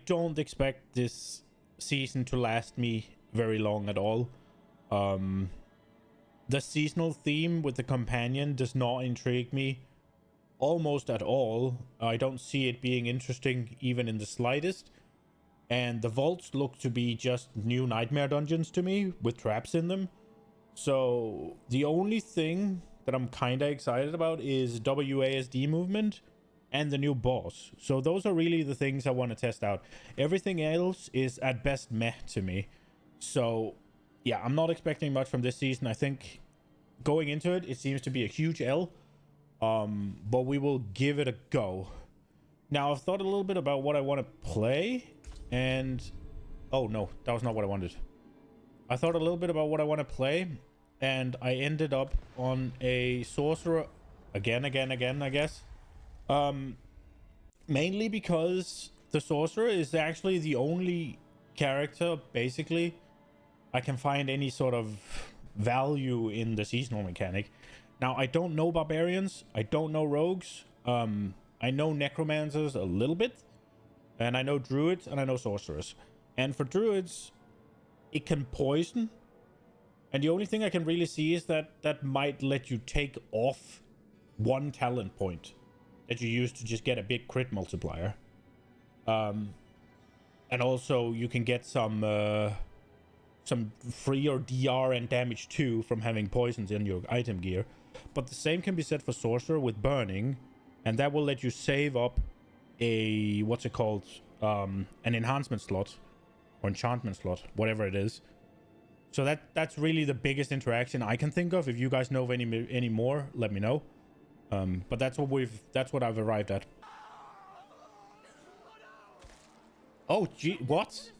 don't expect this season to last me very long at all. The seasonal theme with the companion does not intrigue me almost at all. I don't see it being interesting even in the slightest. And the vaults look to be just new nightmare dungeons to me with traps in them. So the only thing that I'm kind of excited about is WASD movement and the new boss. So those are really the things I want to test out. Everything else is at best meh to me. So yeah, I'm not expecting much from this season. I think going into it, it seems to be a huge L. But we will give it a go. Now, I've thought a little bit about what I want to play. And... oh, no. That was not what I wanted. I thought a little bit about what I want to play. And I ended up on a sorcerer. Again, I guess. Mainly because the sorcerer is actually the only character, basically, I can find any sort of value in the seasonal mechanic. Now, I don't know barbarians. I don't know rogues. I know necromancers a little bit. And I know druids and I know sorcerers. And for druids, it can poison. And the only thing I can really see is that that might let you take off one talent point that you use to just get a big crit multiplier. And also you can get some free or DR and damage too from having poisons in your item gear. But the same can be said for sorcerer with burning, and that will let you save up a what's it called, an enhancement slot or enchantment slot, whatever it is. So that's really the biggest interaction I can think of. If you guys know of any more, let me know. But that's what I've arrived at. Oh gee, what?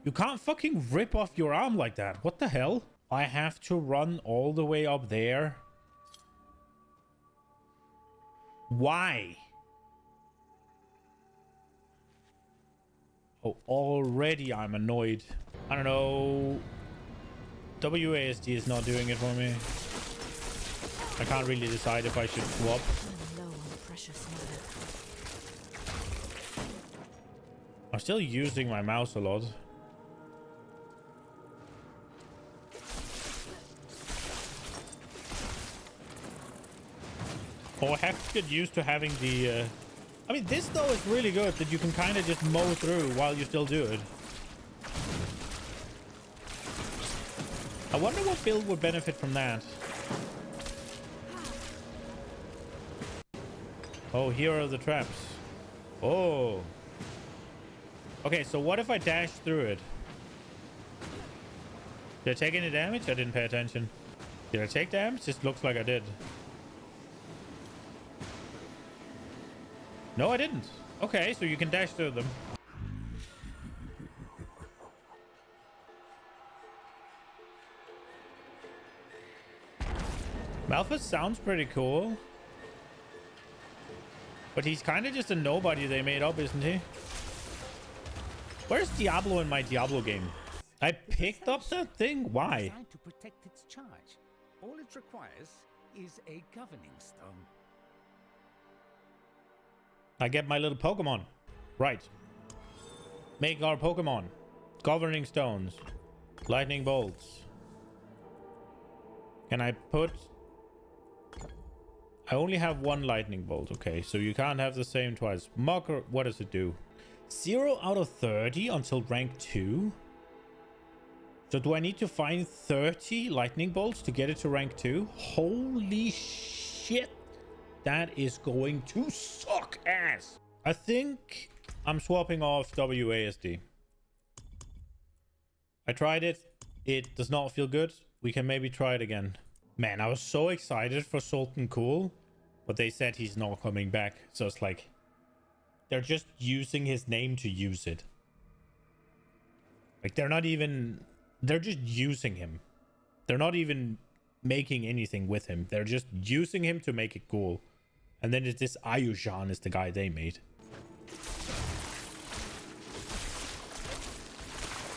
You can't fucking rip off your arm like that. What the hell? I have to run all the way up there. Why? Oh, already I'm annoyed. I don't know. WASD is not doing it for me. I can't really decide if I should swap. I'm still using my mouse a lot. Oh, I have to get used to having the... I mean, this though is really good that you can kind of just mow through while you still do it. I wonder what build would benefit from that. Oh, here are the traps. Oh. Okay, so what if I dash through it? Did I take any damage? I didn't pay attention. Did I take damage? This looks like I did. No, I didn't. Okay, so you can dash through them. Malphus sounds pretty cool. But he's kind of just a nobody they made up, isn't he? Where's Diablo in my Diablo game? I picked up that thing? Why? Designed to protect its charge. All it requires is a governing stone. I get my little Pokemon. Right. Make our Pokemon. Governing stones. Lightning bolts. Can I put... I only have one lightning bolt. Okay, so you can't have the same twice. Mocker, what does it do? 0 out of 30 until rank 2? So do I need to find 30 lightning bolts to get it to rank 2? Holy shit. That is going to suck ass. I think I'm swapping off WASD. I tried it. It does not feel good. We can maybe try it again. Man, I was so excited for Sultan Cool, but they said he's not coming back. So it's like, they're just using his name to use it. Like, they're just using him. They're not even making anything with him. They're just using him to make it cool. And then it's this Ayujan is the guy they made.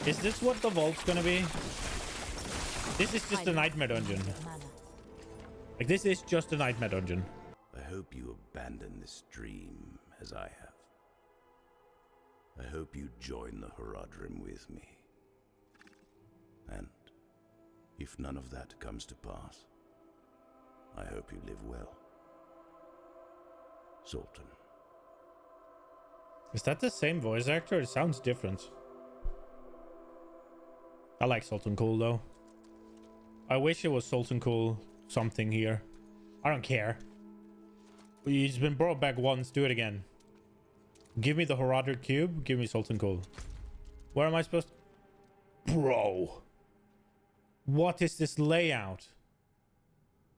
Is this what the vault's gonna be? This is just a nightmare dungeon. Like, this is just a nightmare dungeon. I hope you abandon this dream as I have. I hope you join the Horadrim with me. And if none of that comes to pass, I hope you live well. Sultan. Is that the same voice actor? It sounds different. I like Sultan Cool though. I wish it was Sultan Cool something here. I don't care. He's been brought back once. Do it again. Give me the Horadrim cube. Give me Sultan Cool. Where am I supposed to... Bro. What is this layout?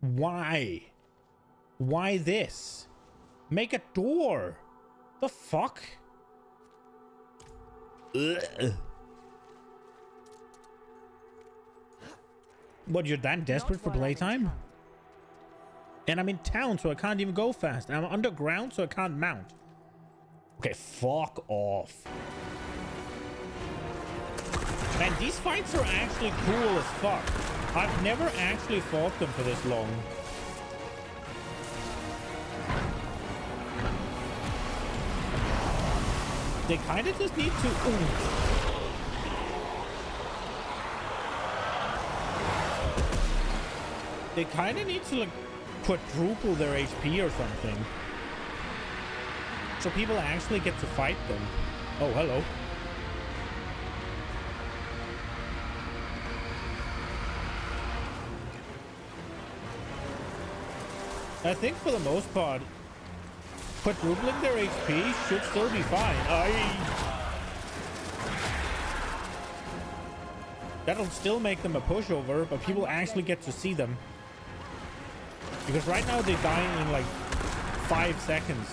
Why? Why this? Make a door. The fuck? Ugh. What, you're that desperate for playtime? And I'm in town, so I can't even go fast. And I'm underground, so I can't mount. Okay, fuck off. Man, these fights are actually cool as fuck. I've never actually fought them for this long. They kind of just need to... They kind of need to, like, quadruple their HP or something. So people actually get to fight them. Oh, hello. I think for the most part, quadrupling their HP should still be fine. That'll still make them a pushover, but people actually get to see them. Because right now they die in like 5 seconds.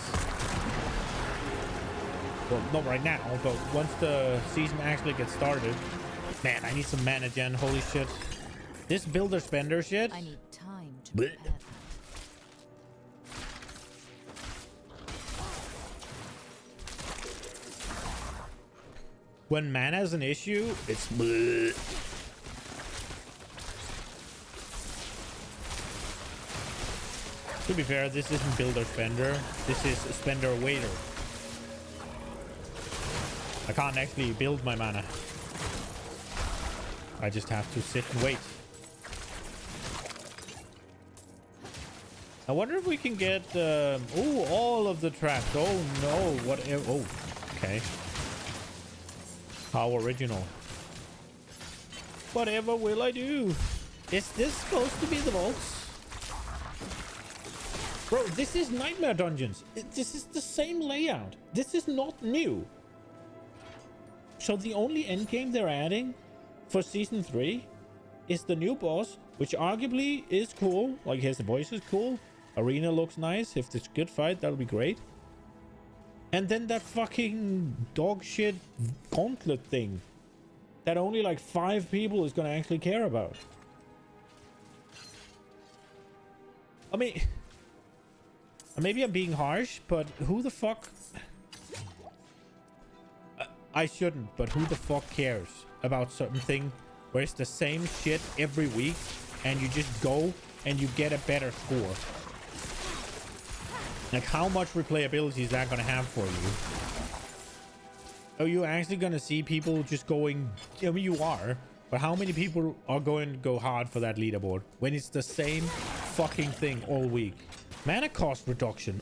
Well, not right now, but once the season actually gets started. Man, I need some mana gen. Holy shit. This builder spender shit. I need time to prepare that. When mana is an issue, it's bleh. To be fair, this isn't builder spender. This is spender waiter. I can't actually build my mana. I just have to sit and wait. I wonder if we can get oh, all of the traps. Oh no, whatever. Oh, okay. How original. Whatever will I do? Is this supposed to be the vaults? Bro, this is Nightmare Dungeons. This is the same layout. This is not new. So the only endgame they're adding for season 3 is the new boss, which arguably is cool. Like, his voice is cool. Arena looks nice. If it's a good fight, that'll be great. And then that fucking dog shit gauntlet thing that only like 5 people is gonna actually care about. I mean, maybe I'm being harsh, but who the fuck... I shouldn't, but who the fuck cares about certain thing where it's the same shit every week and you just go and you get a better score? Like, how much replayability is that going to have for you? Are you actually going to see people just going... I mean, you are, but how many people are going to go hard for that leaderboard when it's the same fucking thing all week? Mana cost reduction.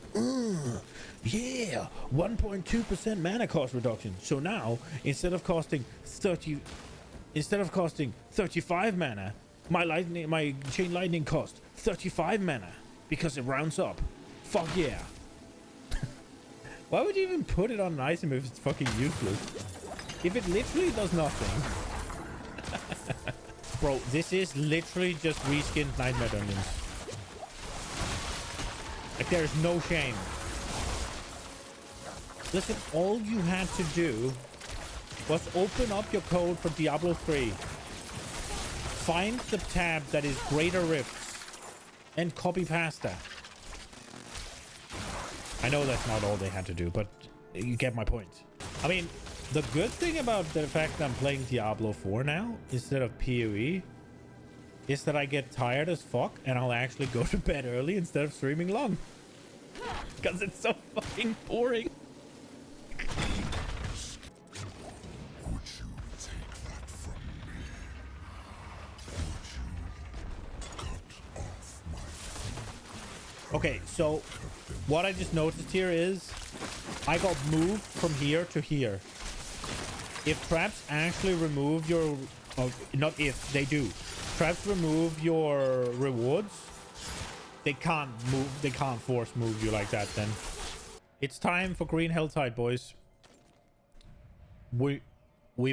Yeah, 1.2% mana cost reduction. So now, instead of costing 35 mana, my chain lightning cost 35 mana because it rounds up. Fuck yeah. Why would you even put it on an item if it's fucking useless? If it literally does nothing. Bro, this is literally just reskinned Nightmare Dungeons. Like, there is no shame. Listen, all you had to do was open up your code for Diablo 3. Find the tab that is Greater Rifts and copy past that. I know that's not all they had to do, but you get my point. I mean, the good thing about the fact that I'm playing Diablo 4 now instead of PoE is that I get tired as fuck and I'll actually go to bed early instead of streaming long. Because it's so fucking boring. Okay, so what I just noticed here is I got moved from here to here. If traps actually remove your... not if, they do. Traps remove your rewards. They can't move, they can't force move you like that then. It's time for Green Helltide, boys. We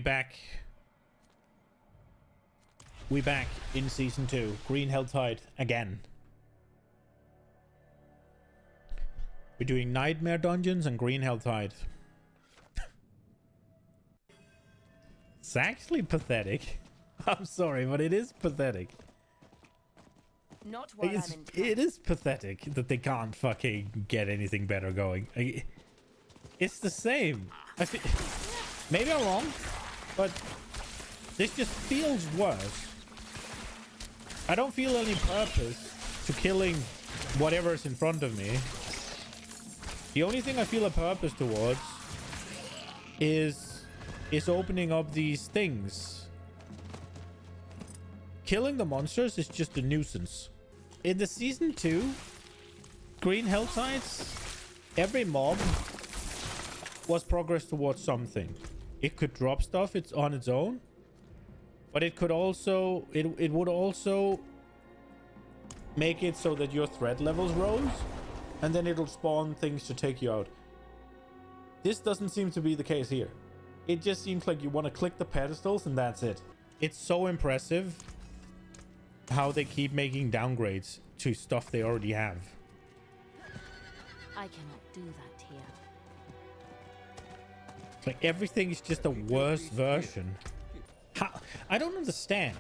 back. We back in Season 2. Green Helltide again. We're doing Nightmare Dungeons and Green Helltide. It's actually pathetic. I'm sorry, but it is pathetic. Not while I'm in It is pathetic that they can't fucking get anything better going. It's the same. Maybe I'm wrong, but this just feels worse. I don't feel any purpose to killing whatever's in front of me. The only thing I feel a purpose towards is opening up these things. Killing the monsters is just a nuisance. In the Season 2 Green Helltides, every mob was progress towards something. It could drop stuff, it's on its own, but it could also it would also make it so that your threat levels rose, and then it'll spawn things to take you out. This doesn't seem to be the case here. It just seems like you want to click the pedestals and that's it. It's so impressive how they keep making downgrades to stuff they already have. I cannot do that here. It's like everything is just a worse version. How? I don't understand.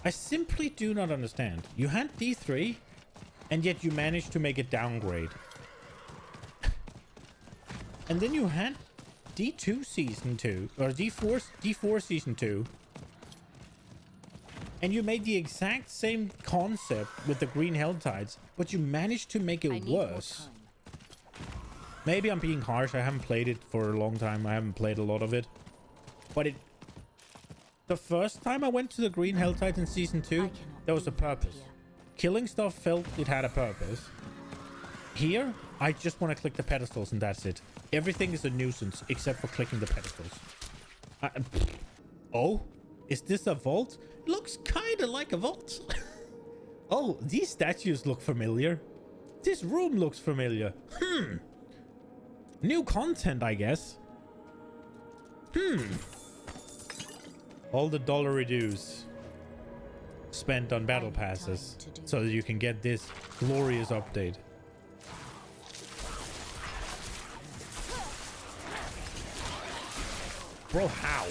I simply do not understand. You had D3 and yet you managed to make it downgrade. And then you had D2 Season 2 or D4 Season 2. And you made the exact same concept with the Green Helltides, but you managed to make it worse. Maybe I'm being harsh. I haven't played it for a long time. I haven't played a lot of it. But the first time I went to the Green Helltides in Season 2, there was a purpose. Killing stuff felt it had a purpose. Here, I just want to click the pedestals and that's it. Everything is a nuisance except for clicking the pedestals. Oh? Is this a vault? Looks kind of like a vault. Oh, these statues look familiar. This room looks familiar. New content, I guess. All the dollary dues spent on battle passes so that you can get this glorious update. Bro, how?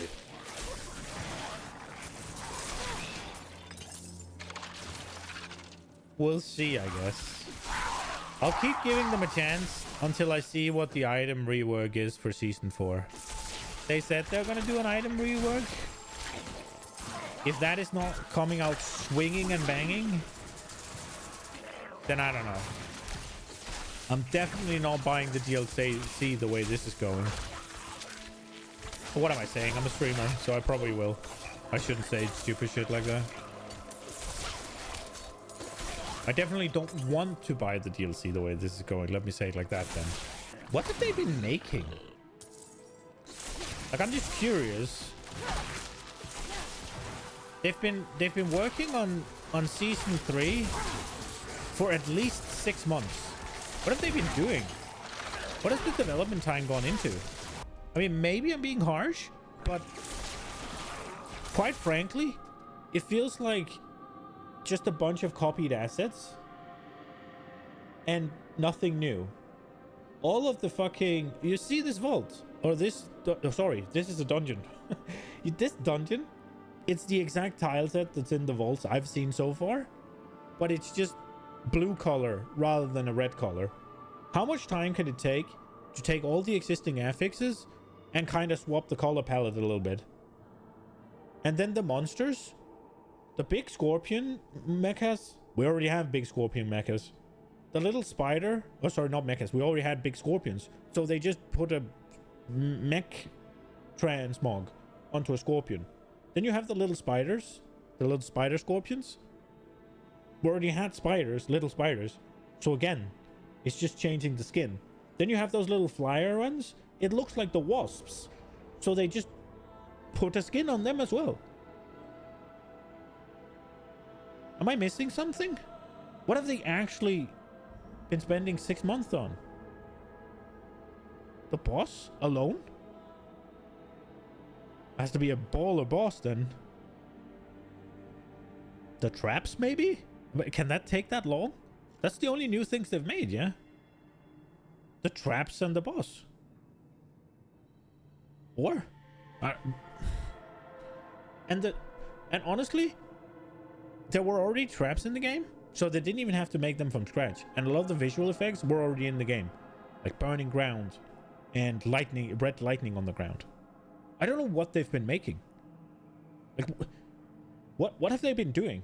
We'll see, I guess. I'll keep giving them a chance until I see what the item rework is for Season 4. They said they're gonna do an item rework. If that is not coming out swinging and banging, then I don't know. I'm definitely not buying the DLC the way this is going. What am I saying? I'm a streamer, so I probably will. I shouldn't say stupid shit like that. I definitely don't want to buy the DLC the way this is going. Let me say it like that then. What have they been making? Like, I'm just curious. They've been working on Season 3 for at least 6 months. What have they been doing? What has the development time gone into? I mean, maybe I'm being harsh, but quite frankly, it feels like just a bunch of copied assets and nothing new. All of the fucking... You see this vault? Or this... sorry, this is a dungeon. This dungeon, it's the exact tile set that's in the vaults I've seen so far, but it's just blue color rather than a red color. How much time can it take to take all the existing affixes and kind of swap the color palette a little bit? And then the monsters, the big scorpion mechas, we already have big scorpion mechas. The little spider, oh sorry, not mechas, we already had big scorpions, so they just put a mech transmog onto a scorpion. Then you have the little spiders, the little spider scorpions. We already had spiders, little spiders. So again, it's just changing the skin. Then you have those little flyer ones. It looks like the wasps. So they just put a skin on them as well. Am I missing something? What have they actually been spending 6 months on? The boss alone? Has to be a baller boss then. The traps maybe? But can that take that long? That's the only new things they've made, yeah? The traps and the boss. Or? And honestly, there were already traps in the game, so they didn't even have to make them from scratch. And a lot of the visual effects were already in the game. Like burning ground and lightning, red lightning on the ground. I don't know what they've been making. Like, what have they been doing?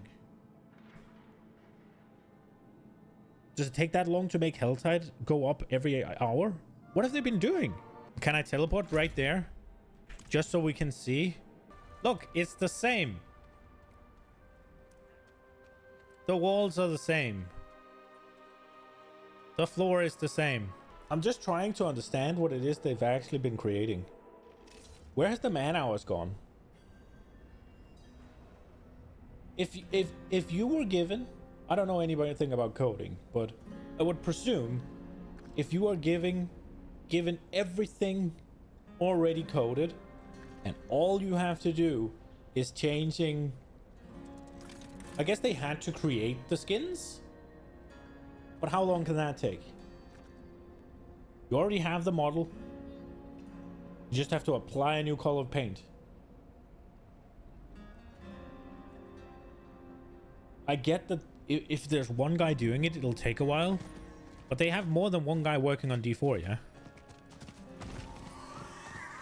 Does it take that long to make Helltide go up every hour? What have they been doing? Can I teleport right there? Just so we can see? Look, it's the same. The walls are the same. The floor is the same. I'm just trying to understand what it is they've actually been creating. Where has the man hours gone? If you were given, I don't know anything about coding, but I would presume if you are given everything already coded and all you have to do is changing, I guess they had to create the skins, but how long can that take? You already have the model. You just have to apply a new color of paint. I get that if there's one guy doing it, it'll take a while. But they have more than one guy working on D4, yeah?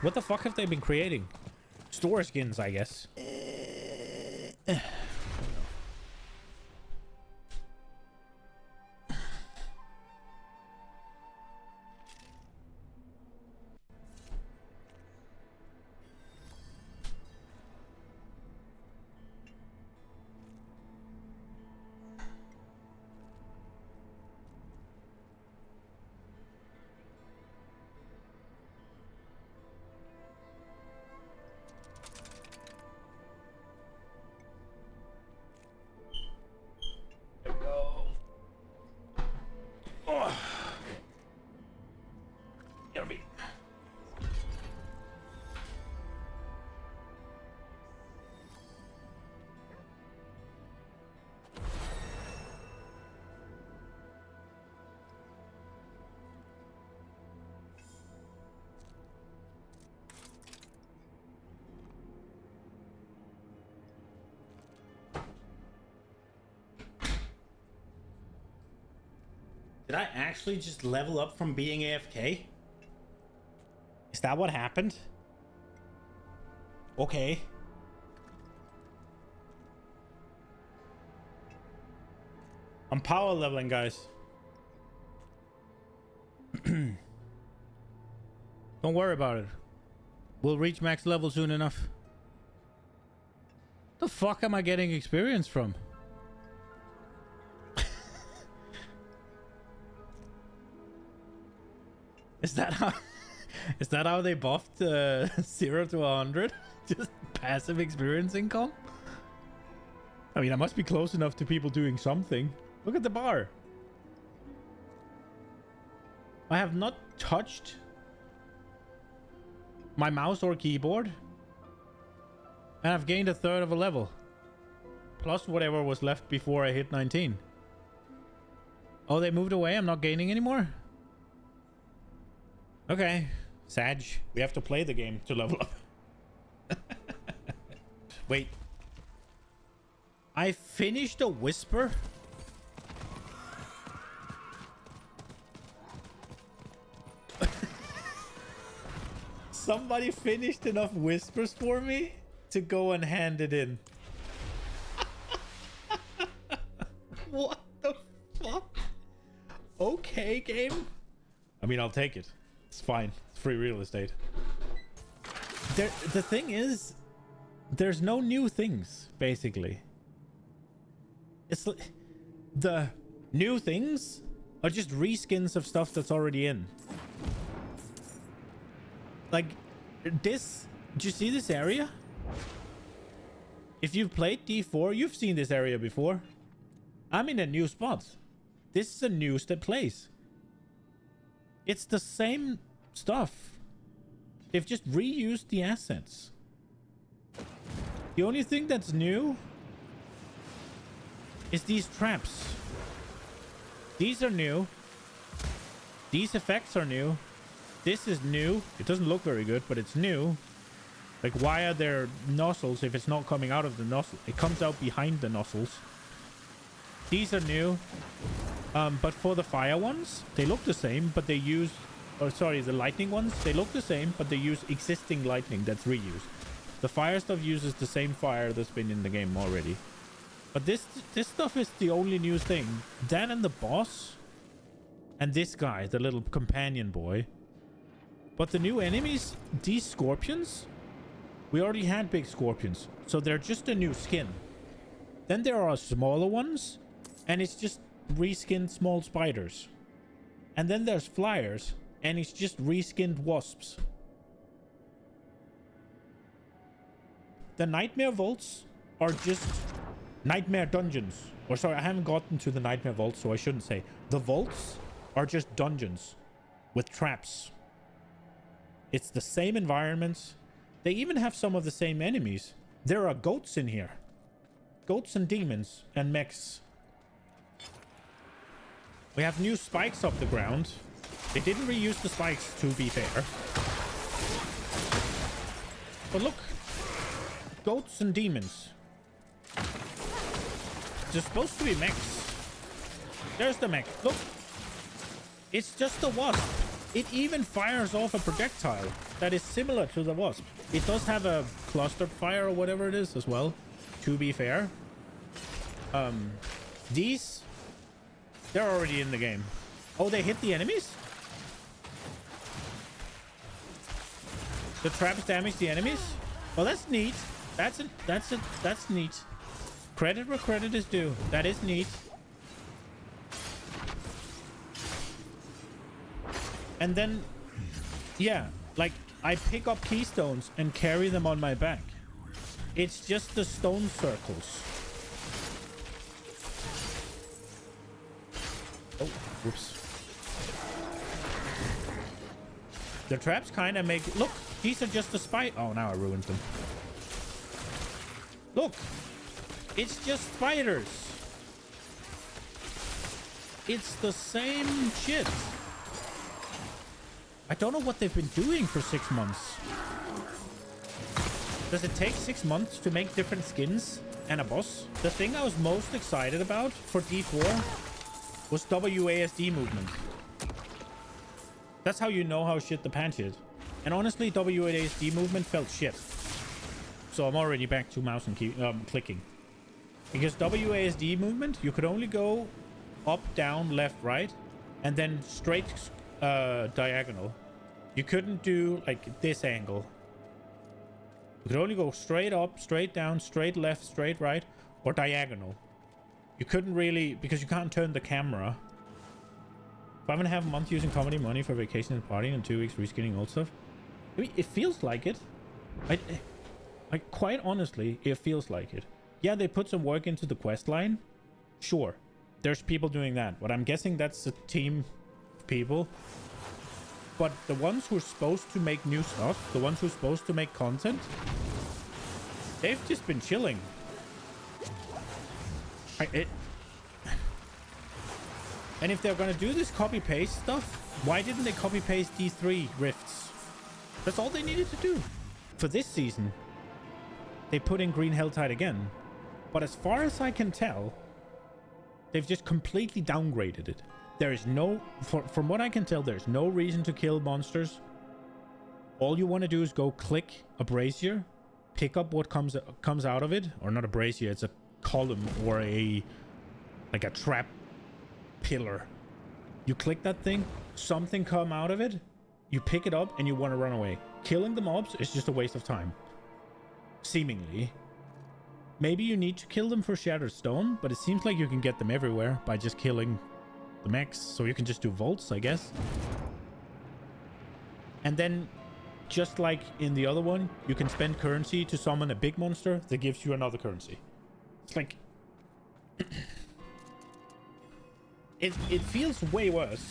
What the fuck have they been creating? Store skins, I guess. Did I actually just level up from being AFK? Is that what happened? Okay. I'm power leveling, guys. Don't worry about it. We'll reach max level soon enough. The fuck am I getting experience from? Is that how they buffed 0 to 100? Just passive experience income? I mean, I must be close enough to people doing something. Look at the bar. I have not touched my mouse or keyboard, and I've gained 1/3 of a level. Plus whatever was left before I hit 19. Oh, they moved away? I'm not gaining anymore? Okay, Sag, we have to play the game to level up. Wait. I finished a whisper? Somebody finished enough whispers for me to go and hand it in. What the fuck? Okay, game. I mean, I'll take it. It's fine. It's free real estate. The thing is, there's no new things, basically. It's the new things are just reskins of stuff that's already in. Like this, do you see this area? If you've played D4, you've seen this area before. I'm in a new spot. This is a new place. It's the same stuff. They've just reused the assets. The only thing that's new is these traps. These are new. These effects are new. This is new. It doesn't look very good, but it's new. Like, why are there nozzles if it's not coming out of the nozzle? It comes out behind the nozzles. These are new. But for the fire ones, they look the same, but they use... Oh, sorry, the lightning ones, they look the same, but they use existing lightning that's reused. The fire stuff uses the same fire that's been in the game already. But this stuff is the only new thing. That and the boss. And this guy, the little companion boy. But the new enemies, these scorpions, we already had big scorpions. So they're just a new skin. Then there are smaller ones. And it's just reskinned small spiders. And then there's flyers. And it's just reskinned wasps. The nightmare vaults are just nightmare dungeons. Or sorry, I haven't gotten to the nightmare vaults, so I shouldn't say. The vaults are just dungeons with traps. It's the same environments. They even have some of the same enemies. There are goats in here. Goats and demons and mechs. We have new spikes up the ground. They didn't reuse the spikes, to be fair. But look. Goats and demons. They're supposed to be mechs. There's the mech. Look. It's just a wasp. It even fires off a projectile that is similar to the wasp. It does have a cluster fire or whatever it is as well, to be fair. These, they're already in the game. Oh, they hit the enemies? The traps damage the enemies? Well, that's neat. That's neat. Credit where credit is due. That is neat. And then, yeah, like I pick up keystones and carry them on my back. It's just the stone circles. Oh, whoops. The traps kind of make... Look, these are just the spike... Oh, now I ruined them. Look. It's just spiders. It's the same shit. I don't know what they've been doing for 6 months. Does it take 6 months to make different skins and a boss? The thing I was most excited about for D4 was WASD movement. That's how you know how shit the patch is. And honestly, WASD movement felt shit. So I'm already back to mouse and clicking. Because WASD movement, you could only go up, down, left, right, and then straight diagonal. You couldn't do like this angle. You could only go straight up, straight down, straight left, straight right, or diagonal. You couldn't really, because you can't turn the camera. 5.5 months using comedy money for vacation and partying, and 2 weeks reskinning old stuff. I mean, it feels like it. I quite honestly, it feels like it. Yeah, they put some work into the quest line. Sure, there's people doing that, but I'm guessing that's a team of people. But the ones who are supposed to make new stuff, the ones who are supposed to make content, they've just been chilling. And if they're gonna do this copy-paste stuff, why didn't they copy-paste D3 rifts? That's all they needed to do. For this season, they put in Green Helltide again. But as far as I can tell, they've just completely downgraded it. There is no... From what I can tell, there's no reason to kill monsters. All you want to do is go click a brazier, pick up what comes out of it. Or not a brazier, it's a column or like a trap pillar. You click that thing, something come out of it, you pick it up and you want to run away. Killing the mobs is just a waste of time. Seemingly. Maybe you need to kill them for Shattered Stone, but it seems like you can get them everywhere by just killing the mechs. So you can just do vaults, I guess. And then, just like in the other one, you can spend currency to summon a big monster that gives you another currency. It's like... it feels way worse.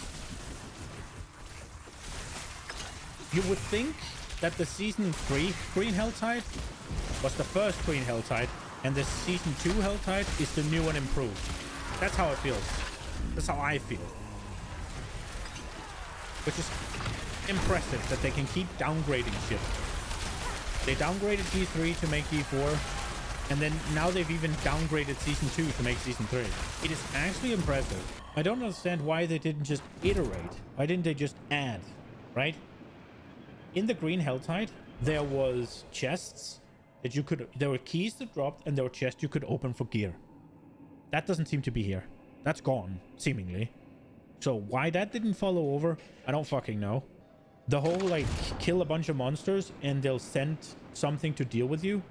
You would think that the Season 3 Green Helltide was the first Green Helltide, and the Season 2 Helltide is the new and improved. That's how it feels. That's how I feel. Which is impressive that they can keep downgrading shit. They downgraded E3 to make E4, and then now they've even downgraded Season 2 to make Season 3. It is actually impressive. I don't understand why they didn't just iterate. Why didn't they just add, right? In the Green Helltide, there was chests that you could... There were keys that dropped, and there were chests you could open for gear. That doesn't seem to be here. That's gone, seemingly. So why that didn't follow over, I don't fucking know. The whole, like, kill a bunch of monsters, and they'll send something to deal with you,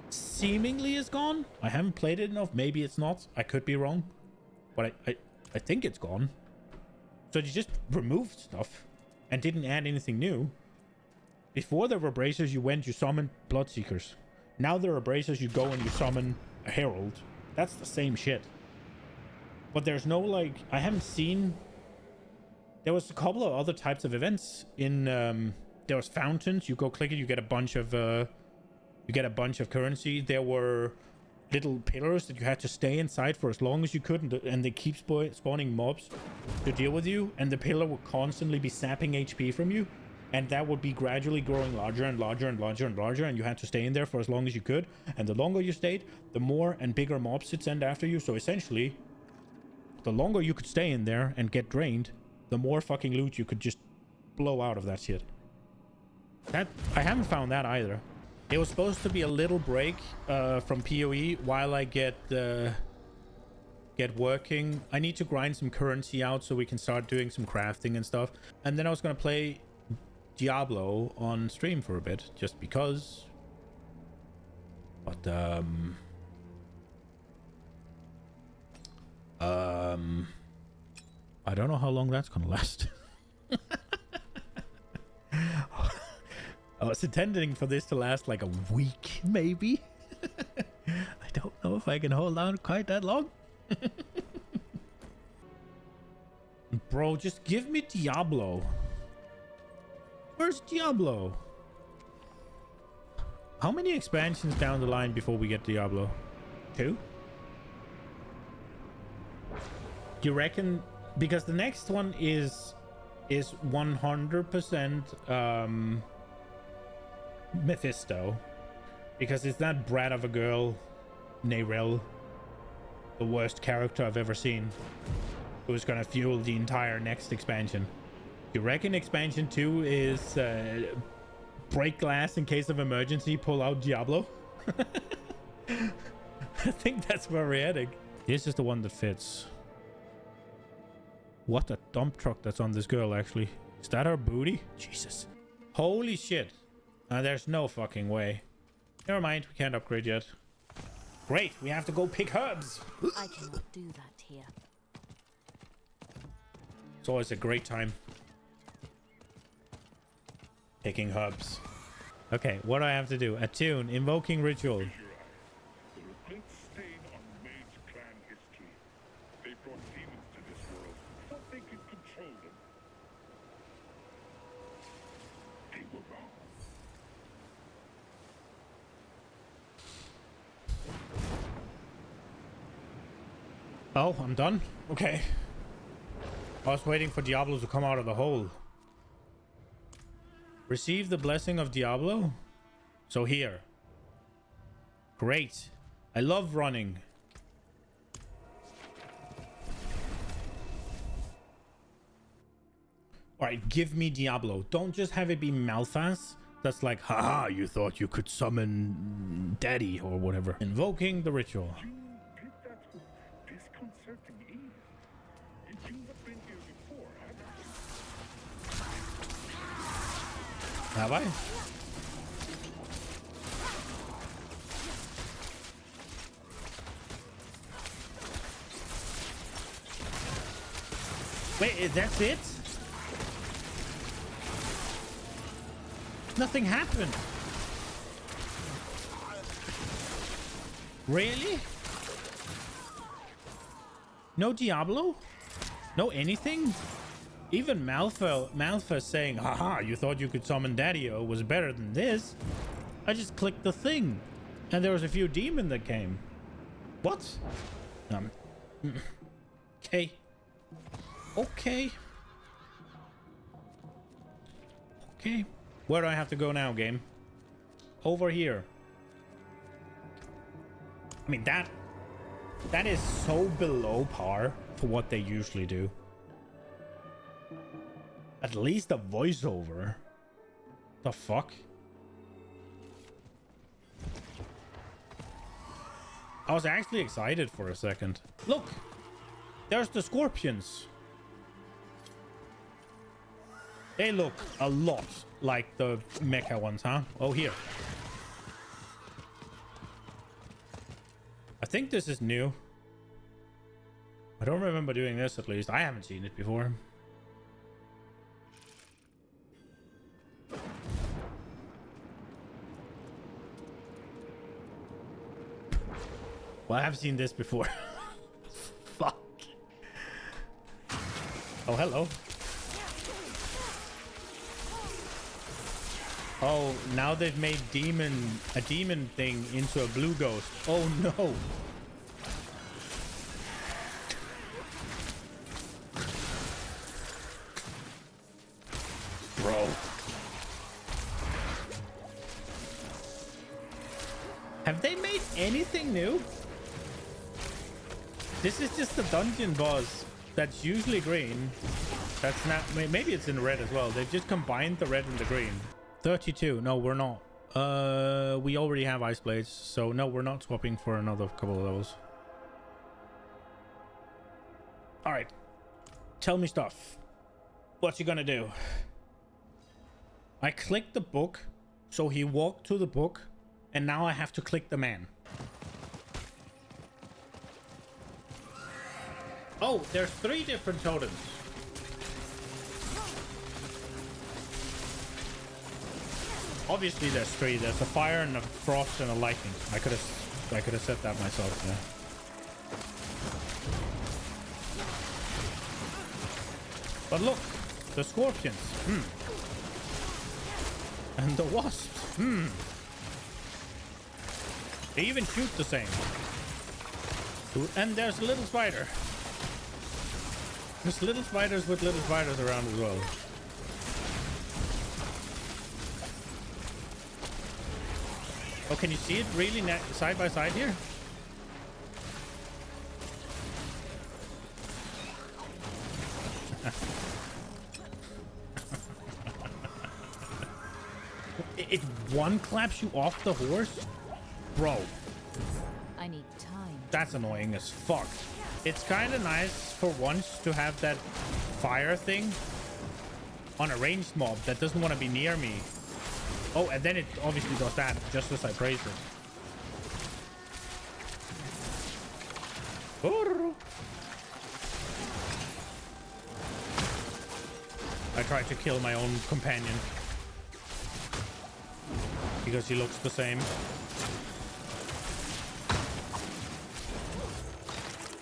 seemingly is gone. I haven't played it enough. Maybe it's not. I could be wrong. But I think it's gone. So they just removed stuff and didn't add anything new. Before there were bracers, you went, you summoned Bloodseekers. Now there are bracers, you go and you summon a Herald. That's the same shit. But there's no, like... I haven't seen... There was a couple of other types of events in... there was fountains. You go click it, you get a bunch of... you get a bunch of currency. There were little pillars that you had to stay inside for as long as you could, and they keep spawning mobs to deal with you, and the pillar would constantly be sapping HP from you, and that would be gradually growing larger and larger and larger and larger, and you had to stay in there for as long as you could, and the longer you stayed, the more and bigger mobs it sent after you. So essentially, the longer you could stay in there and get drained, the more fucking loot you could just blow out of that shit. That I haven't found that either. It was supposed to be a little break from PoE while I get working. I need to grind some currency out so we can start doing some crafting and stuff. And then I was going to play Diablo on stream for a bit, just because. But, I don't know how long that's going to last. I was intending for this to last like a week, maybe. I don't know if I can hold on quite that long. Bro, just give me Diablo. Where's Diablo? How many expansions down the line before we get Diablo? 2? Do you reckon? Because the next one is 100% Mephisto, because it's that brat of a girl, Neyrelle, the worst character I've ever seen, who's gonna fuel the entire next expansion. You reckon expansion 2 is break glass in case of emergency, pull out Diablo? I think that's where we're heading. This is the one that fits. What a dump truck that's on this girl, actually. Is that her booty? Jesus. Holy shit. There's no fucking way. Never mind, we can't upgrade yet. Great, we have to go pick herbs. I cannot do that here. It's always a great time. Picking herbs. Okay, what do I have to do? Attune, invoking ritual. The great stain on Mage clan history. They brought demons to this world. Thought they could control them. They were wrong. Oh, I'm done? Okay. I was waiting for Diablo to come out of the hole. Receive the blessing of Diablo? So here. Great. I love running. Alright, give me Diablo. Don't just have it be Malphas. That's like, haha, you thought you could summon Daddy or whatever. Invoking the ritual. You did that with disconcerting ease. You have been here before, haven't you? Have I? Wait, that's it? Nothing happened. Really? No Diablo? No anything? Even Malfa saying, haha, you thought you could summon Daddy-O was better than this. I just clicked the thing. And there was a few demon that came. What? Okay. Okay. Okay. Where do I have to go now, game? Over here. I mean, that is so below par for what they usually do. At least a voiceover. The fuck? I was actually excited for a second. Look! There's the scorpions. They look a lot like the mecha ones, huh? Oh, here. I think this is new. I don't remember doing this, at least. I haven't seen it before. Well, I have seen this before. Fuck. Oh, hello. Oh, now they've made a demon thing into a blue ghost. Oh no. Bro. Have they made anything new? This is just the dungeon boss that's usually green. That's not, maybe it's in red as well. They've just combined the red and the green. 32. No, we're not. We already have ice blades, so no, we're not swapping for another couple of those. All right. Tell me stuff. What you gonna do? I clicked the book, so he walked to the book, and now I have to click the man. Oh, there's 3 different totems. Obviously there's 3. There's a fire and a frost and a lightning. I could have said that myself, yeah. But look, the scorpions. And the wasps. They even shoot the same. And there's a little spider. There's little spiders with little spiders around as well. Oh, can you see it really side by side here? it one claps you off the horse? Bro. I need time. That's annoying as fuck. It's kind of nice for once to have that fire thing on a ranged mob that doesn't want to be near me. Oh, and then it obviously does that just as I praised it. I tried to kill my own companion because he looks the same.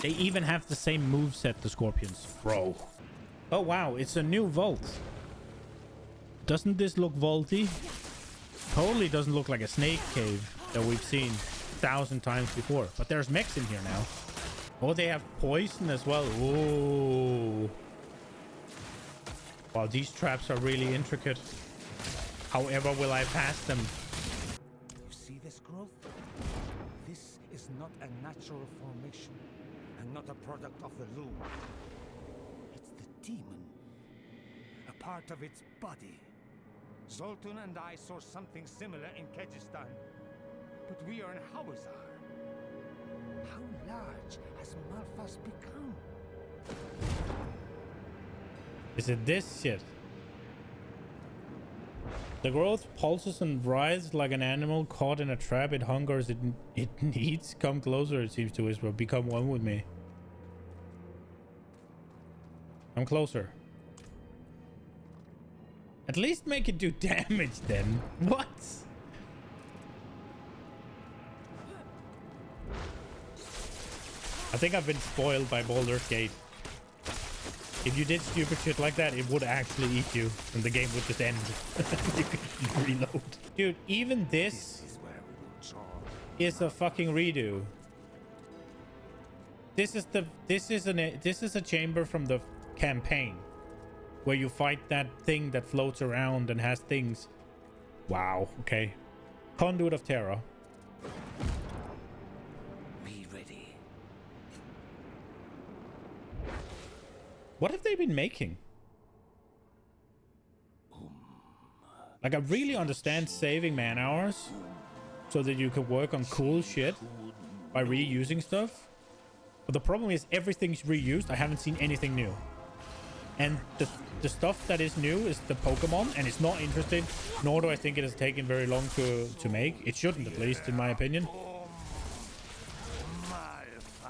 They even have the same moveset, the scorpions. Bro. Oh, wow. It's a new vault. Doesn't this look vaulty? Totally doesn't look like a snake cave that we've seen 1,000 times before. But there's mechs in here now. Oh, they have poison as well. Whoa. Wow, these traps are really intricate. However, will I pass them? You see this growth? This is not a natural formation, and not a product of the loom. It's the demon, a part of its body. Zoltan and I saw something similar in Kyrgyzstan, but we are in Hawazar. How large has Malphas become? Is it this shit? The growth pulses and writhes like an animal caught in a trap. It hungers, it needs. Come closer, it seems to whisper. Become one with me. I'm closer. At least make it do damage then. What? I think I've been spoiled by Baldur's Gate. If you did stupid shit like that, it would actually eat you and the game would just end. You could reload. Dude, even this is a fucking redo. This is a chamber from the campaign where you fight that thing that floats around and has things. Wow, okay. Conduit of Terror. Be ready. What have they been making? Like, I really understand saving man hours so that you can work on cool shit by reusing stuff. But the problem is everything's reused. I haven't seen anything new. And the stuff that is new is the Pokemon, and it's not interesting, nor do I think it has taken very long to make. It shouldn't, at least, in my opinion.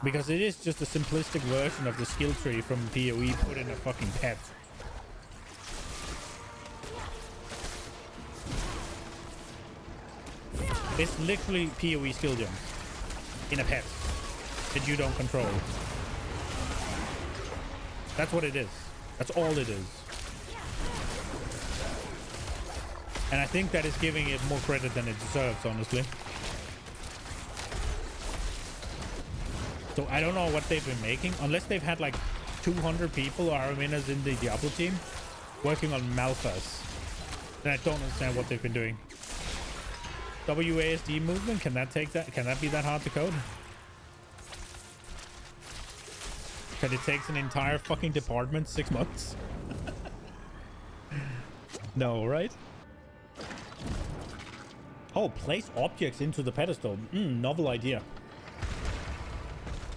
Because it is just a simplistic version of the skill tree from PoE put in a fucking pet. It's literally PoE skill gem in a pet that you don't control. That's what it is. That's all it is. And I think that is giving it more credit than it deserves, honestly. So I don't know what they've been making, unless they've had like 200 people or Araminas in the Diablo team working on Malphas. Then I don't understand what they've been doing. WASD movement, can that take that? Can that be that hard to code? Because it takes an entire fucking department 6 months. No, right? Oh, place objects into the pedestal. Novel idea.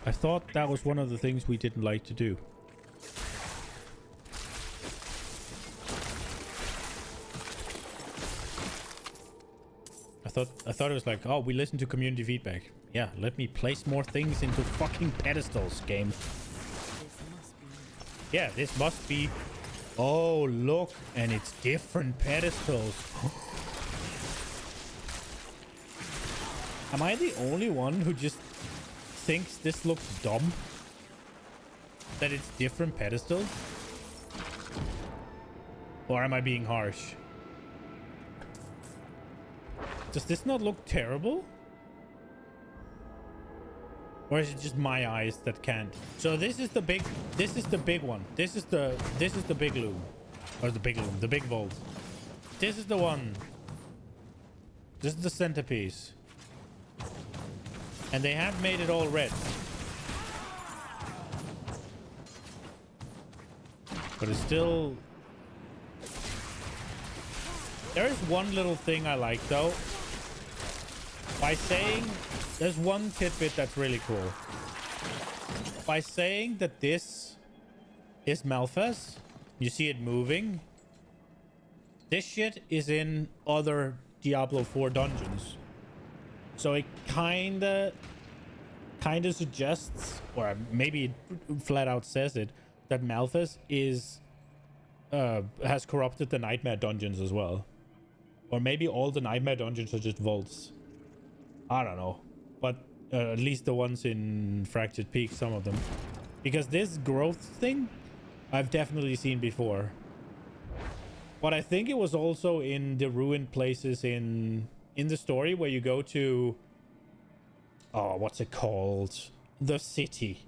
I thought that was one of the things we didn't like to do. I thought it was like, oh, we listen to community feedback. Yeah, let me place more things into fucking pedestals, game. Yeah, this must be... Oh, look. And it's different pedestals. Am I the only one who just thinks this looks dumb? That it's different pedestals? Or am I being harsh? Does this not look terrible? Or is it just my eyes that can't? So this is the big one. This is the big loom. Or the big loom, the big vault. This is the one. This is the centerpiece. And they have made it all red. But it's still... There is one little thing I like though. By saying... There's one tidbit that's really cool. By saying that this is Malphas, you see it moving. This shit is in other Diablo IV dungeons. So it kinda suggests, or maybe it flat out says it, that Malphas is has corrupted the Nightmare dungeons as well. Or maybe all the Nightmare dungeons are just vaults. I don't know. But at least the ones in Fractured Peak, some of them. Because this growth thing, I've definitely seen before. But I think it was also in the ruined places in the story where you go to... Oh, what's it called? The city.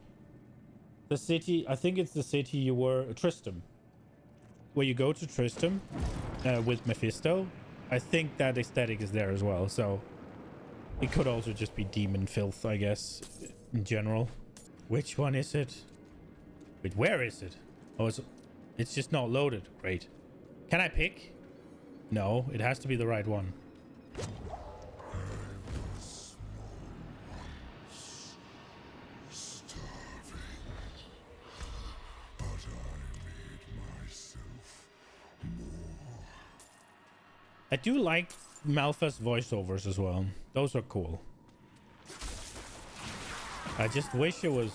The city, I think it's the city you were... Tristram. Where you go to Tristram with Mephisto. I think that aesthetic is there as well, so... It could also just be demon filth, I guess, in general. Which one is it? Wait, where is it? Oh, it's just not loaded. Great. Can I pick? No, it has to be the right one. I do like Malphas voiceovers as well. Those are cool. I just wish it was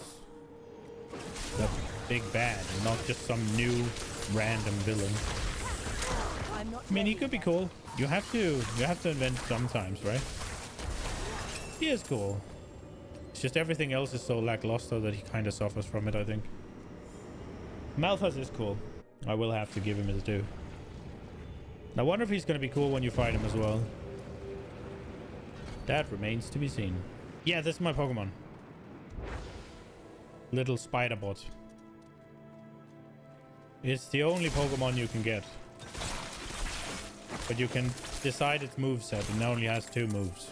the big bad, and not just some new random villain. I'm not I mean, he ready could be yet. cool. You have to invent sometimes, right? He is cool. It's just everything else is so lackluster that he kind of suffers from it, I think. Malphas is cool. I will have to give him his due. I wonder if he's going to be cool when you fight him as well. That remains to be seen. Yeah, this is my Pokemon. Little spider bot. It's the only Pokemon you can get. But you can decide its moveset, and it only has 2 moves.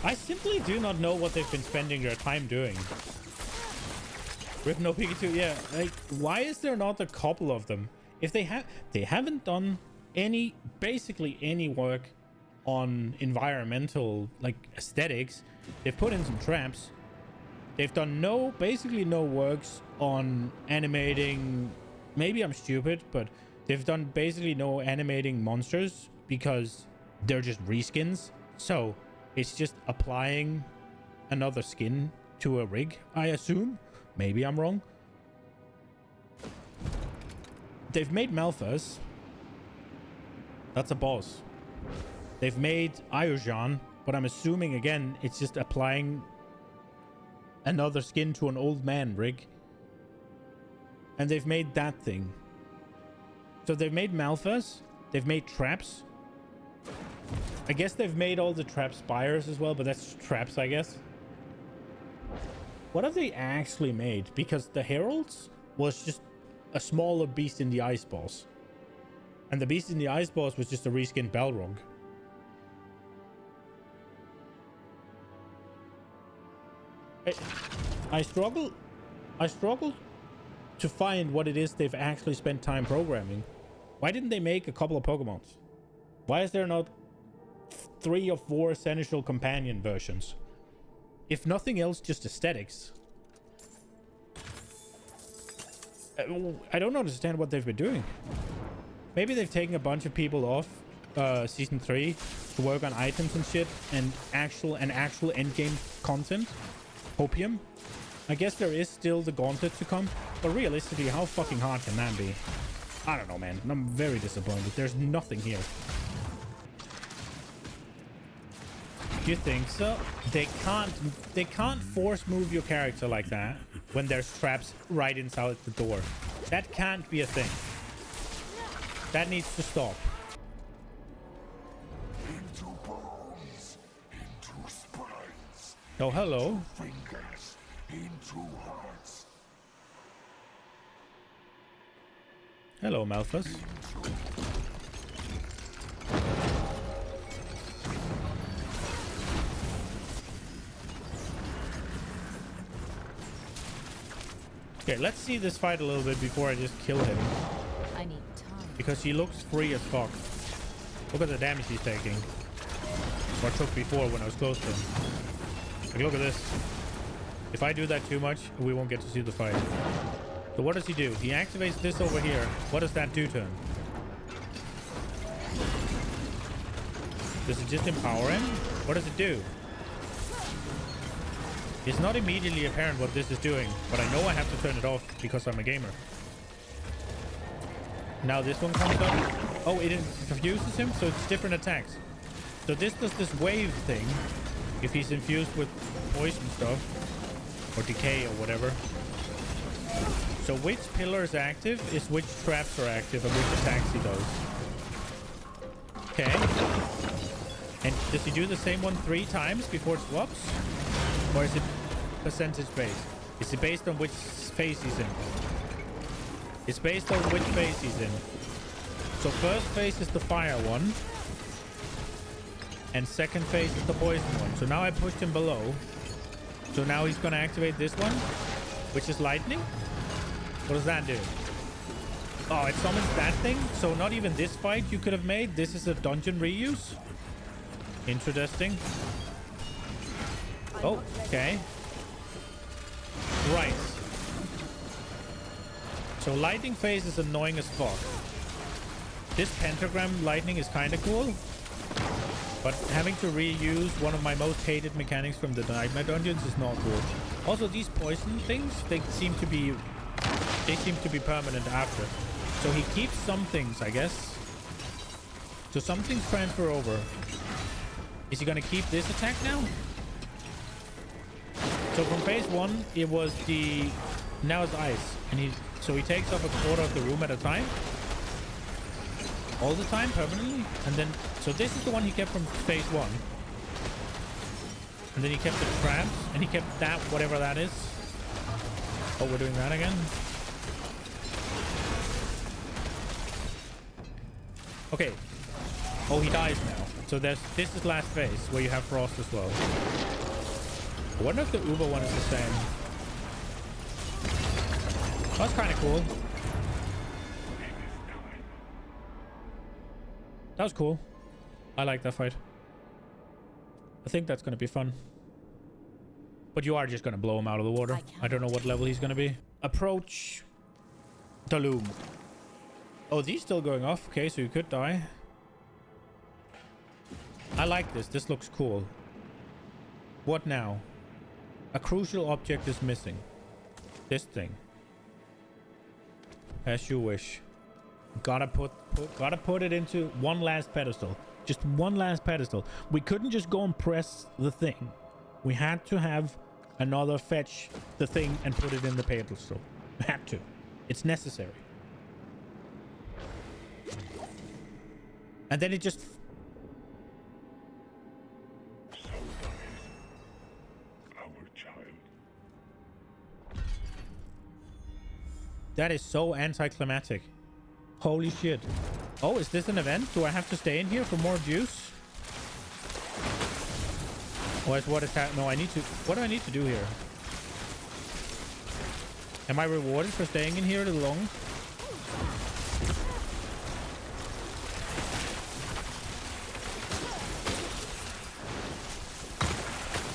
I simply do not know what they've been spending their time doing. With no Pikachu, yeah. Like, why is there not a couple of them? If they haven't done basically any work on environmental, like, aesthetics. They've put in some traps. They've done basically no works on animating. Maybe I'm stupid, but they've done basically no animating monsters because they're just reskins. So it's just applying another skin to a rig, I assume. Maybe I'm wrong. They've made Malphas. That's a boss. They've made Iojan, but I'm assuming again it's just applying another skin to an old man rig. And they've made that thing. So they've made Malphas. They've made traps. I guess they've made all the trap spires as well, but that's traps, I guess. What have they actually made? Because the Heralds was just a smaller Beast in the Ice boss. And the Beast in the Ice boss was just a reskinned Balrog. I struggle to find what it is they've actually spent time programming. Why didn't they make a couple of Pokemons? Why is there not 3 or 4 essential companion versions? If nothing else, just aesthetics. I don't understand what they've been doing. Maybe they've taken a bunch of people off season 3 to work on items and shit and actual endgame content. Hopium. I guess there is still the gauntlet to come, but realistically, how fucking hard can that be? I don't know, man. I'm very disappointed. There's nothing here. Do you think so? They can't force move your character like that when there's traps right inside the door. That can't be a thing. That needs to stop. Into bones, into spines, Oh, hello. fingers, into hearts. Hello, Malphas. Okay, let's see this fight a little bit before I just kill him. I need time. Because he looks free as fuck. Look at the damage he's taking. Or took before when I was close to him. Like, look at this. If I do that too much, we won't get to see the fight. So what does he do? He activates this over here. What does that do to him? Does it just empower him? What does it do? It's not immediately apparent what this is doing, but I know I have to turn it off because I'm a gamer. Now this one comes up. Oh, it infuses him, so it's different attacks. So this does this wave thing if he's infused with poison stuff or decay or whatever. So which pillar is active is which traps are active and which attacks he does. Okay. And does he do the same one 3 times before it swaps? Or is it percentage based? Is it based on which phase he's in? It's based on which phase he's in. So first phase is the fire one. And second phase is the poison one. So now I pushed him below. So now he's going to activate this one, which is lightning. What does that do? Oh, it summons that thing? So not even this fight you could have made. This is a dungeon reuse. Interesting. Oh, okay. Right. So lightning phase is annoying as fuck. This pentagram lightning is kind of cool. But having to reuse one of my most hated mechanics from the Nightmare Dungeons is not cool. Also, these poison things, they seem to be permanent after. So he keeps some things, I guess. So some things transfer over. Is he gonna keep this attack now? So from phase 1, it was the... Now it's ice. And so he takes up a quarter of the room at a time. All the time, permanently. And then... So this is the one he kept from phase 1. And then he kept the traps. And he kept that, whatever that is. Oh, we're doing that again. Okay. Oh, he dies now. So this is last phase, where you have frost as well. I wonder if the Uber one is the same. That's kind of cool. That was cool. I like that fight. I think that's going to be fun. But you are just going to blow him out of the water. I don't know what level he's going to be. Approach the loom. Oh, these still going off. Okay, so you could die. I like this. This looks cool. What now? A crucial object is missing. This thing. As you wish. Gotta put it into one last pedestal. Just one last pedestal. We couldn't just go and press the thing. We had to have another fetch the thing and put it in the pedestal. We had to. It's necessary. And then it just... So dies our child. That is so anticlimactic. Holy shit. Oh, is this an event? Do I have to stay in here for more juice? Or is what attack? No, I need to... What do I need to do here? Am I rewarded for staying in here a little long?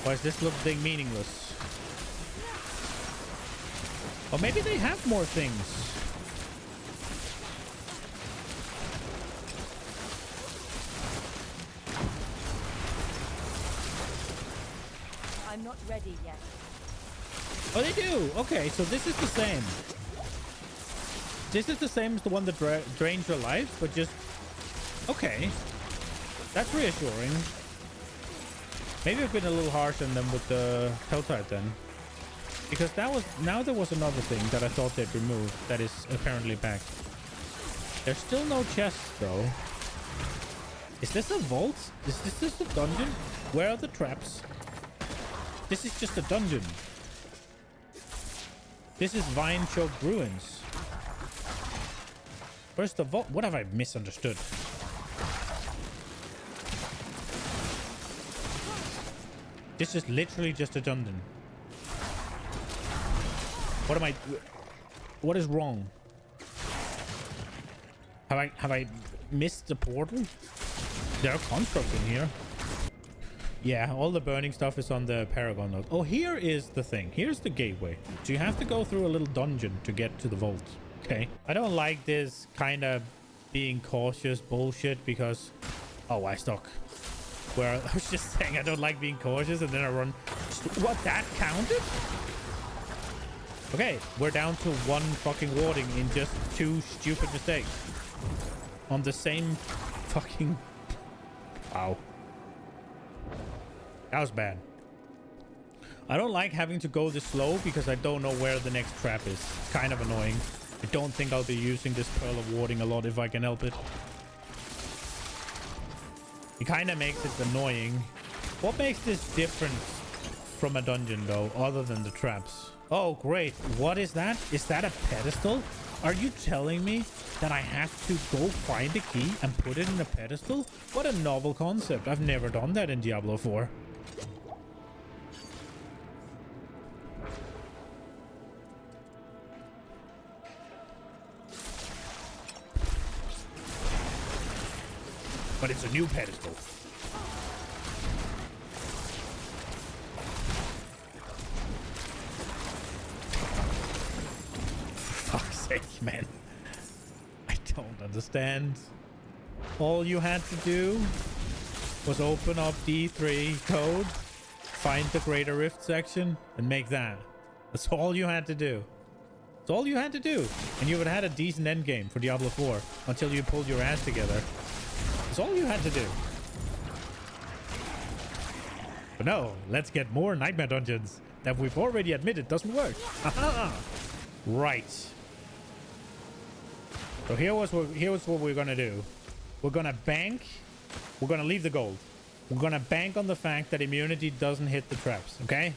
Or is this little thing meaningless? Or maybe they have more things. I'm not ready yet. Oh, they do. Okay, so this is the same. This is the same as the one that drains your life, but just... Okay. That's reassuring. Maybe I've been a little harsh on them with the Helltide then. Because that was... Now there was another thing that I thought they'd remove that is apparently back. There's still no chest, though. Is this a vault? Is this just a dungeon? Where are the traps? This is just a dungeon. This is vine-choked ruins. Where's the vault? What have I misunderstood? This is literally just a dungeon. What am I... What is wrong? Have I missed the portal? There are constructs in here. Yeah, all the burning stuff is on the Paragon node. Oh, here is the thing. Here's the gateway. So you have to go through a little dungeon to get to the vault. Okay. I don't like this kind of being cautious bullshit because... Oh, I stuck. Where I was just saying I don't like being cautious and then I run... What, that counted? Okay, we're down to one fucking warding in just 2 stupid mistakes. On the same fucking... Wow. That was bad. I don't like having to go this slow because I don't know where the next trap is. It's kind of annoying. I don't think I'll be using this Pearl of Warding a lot if I can help it. It kind of makes it annoying. What makes this different from a dungeon though, other than the traps? Oh, great. What is that? Is that a pedestal? Are you telling me that I have to go find a key and put it in a pedestal? What a novel concept. I've never done that in Diablo 4. But it's a new pedestal. For fuck's sake, man. I don't understand. All you had to do was open up D3 code, find the Greater Rift section, and make that. That's all you had to do. That's all you had to do. And you would have had a decent endgame for Diablo 4 until you pulled your ass together. That's all you had to do. But no, let's get more nightmare dungeons that we've already admitted doesn't work. Aha! Right. So here's what we're gonna do. We're gonna bank. We're gonna leave the gold. We're gonna bank on the fact that immunity doesn't hit the traps. Okay?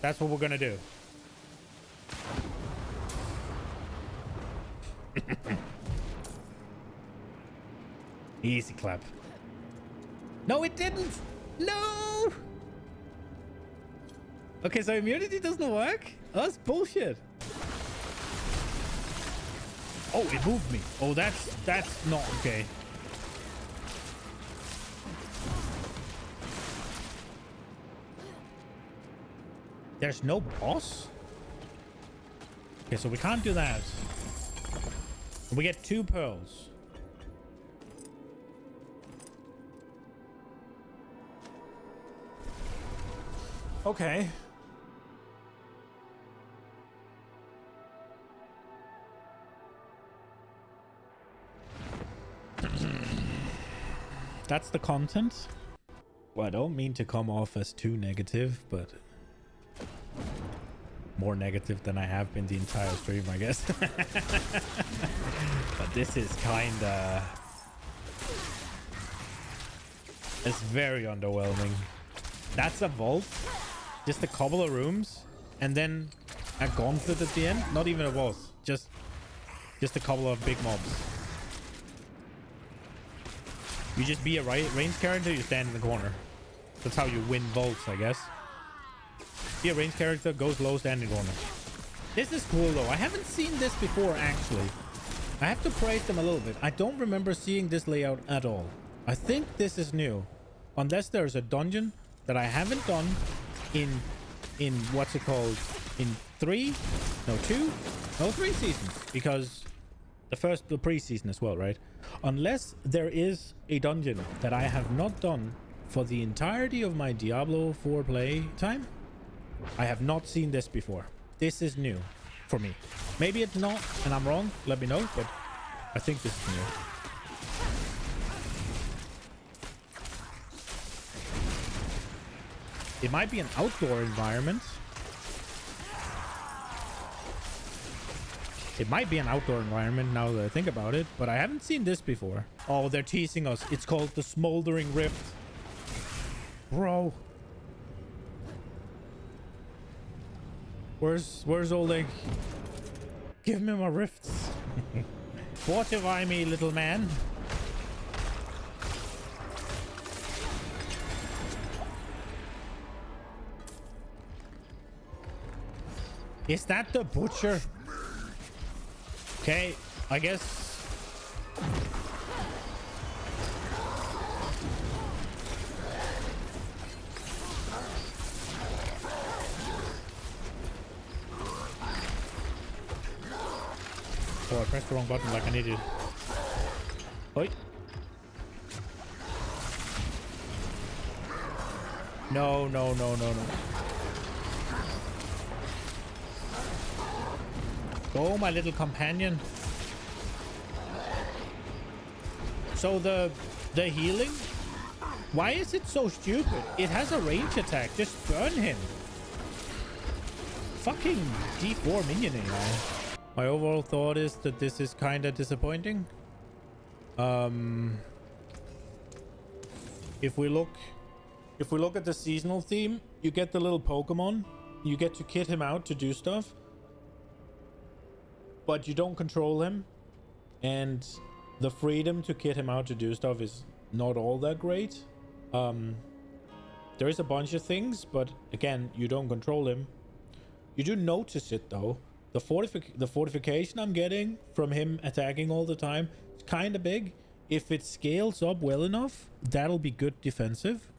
That's what we're gonna do. Easy clap. No, it didn't. No. Okay, so immunity doesn't work? Oh, that's bullshit. Oh, it moved me. Oh, that's not okay. There's no boss? Okay, so we can't do that. We get 2 pearls. Okay. That's the content. Well, I don't mean to come off as too negative, but more negative than I have been the entire stream, I guess. But this is kinda... It's very underwhelming. That's a vault. Just a couple of rooms. And then a gauntlet at the end. Not even a boss. Just a couple of big mobs. You just be a ranged character, you stand in the corner. That's how you win vaults, I guess. Be a ranged character, goes low, stand in the corner. This is cool though. I haven't seen this before actually. I have to praise them a little bit. I don't remember seeing this layout at all. I think this is new. Unless there's a dungeon that I haven't done in what's it called? In 3 seasons. Because the pre-season as well, right? Unless there is a dungeon that I have not done for the entirety of my Diablo 4 play time, I have not seen this before. This is new for me. Maybe it's not, and I'm wrong. Let me know, but I think this is new. It might be an outdoor environment. It might be an outdoor environment now that I think about it, but I haven't seen this before. Oh, they're teasing us. It's called the Smoldering Rift. Bro. Where's Oleg? Give me my rifts. Fortify me, little man. Is that the butcher? Okay, I guess. Oh, I pressed the wrong button like an idiot. Oi. No, no, no, no, no. Go, my little companion. So the healing, why is it so stupid? It has a range attack. Just burn him. Fucking D4 minion AI. My overall thought is that this is kind of disappointing. If we look at the seasonal theme, you get the little Pokemon. You get to kit him out to do stuff. But you don't control him, and the freedom to kit him out to do stuff is not all that great. There is a bunch of things, but again, you don't control him. You do notice it though. The fortification I'm getting from him attacking all the time is kind of big. If it scales up well enough, that'll be good defensive.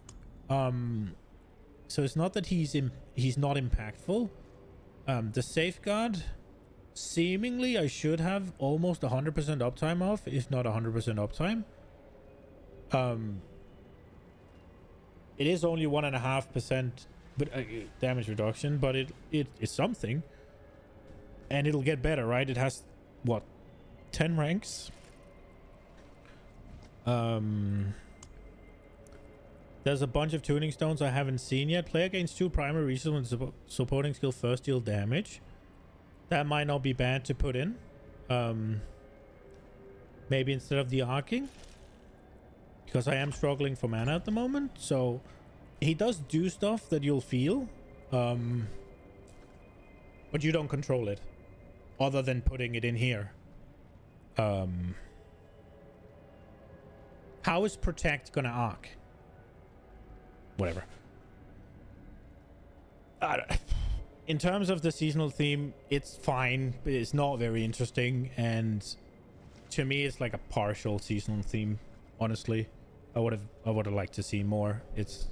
So it's not that he's not impactful. The safeguard, seemingly I should have almost 100% uptime off, if not 100% uptime. It is only 1.5%, but damage reduction, but it is something, and it'll get better, right? It has what, 10 ranks. There's a bunch of tuning stones I haven't seen yet. Player gains 2 primary resources when supporting skill first deal damage. That might not be bad to put in. Maybe instead of the arcing, because I am struggling for mana at the moment. So he does do stuff that you'll feel, but you don't control it other than putting it in here. How is protect gonna arc? Whatever. In terms of the seasonal theme, it's fine, but it's not very interesting, and to me it's like a partial seasonal theme. Honestly, I would have liked to see more. It's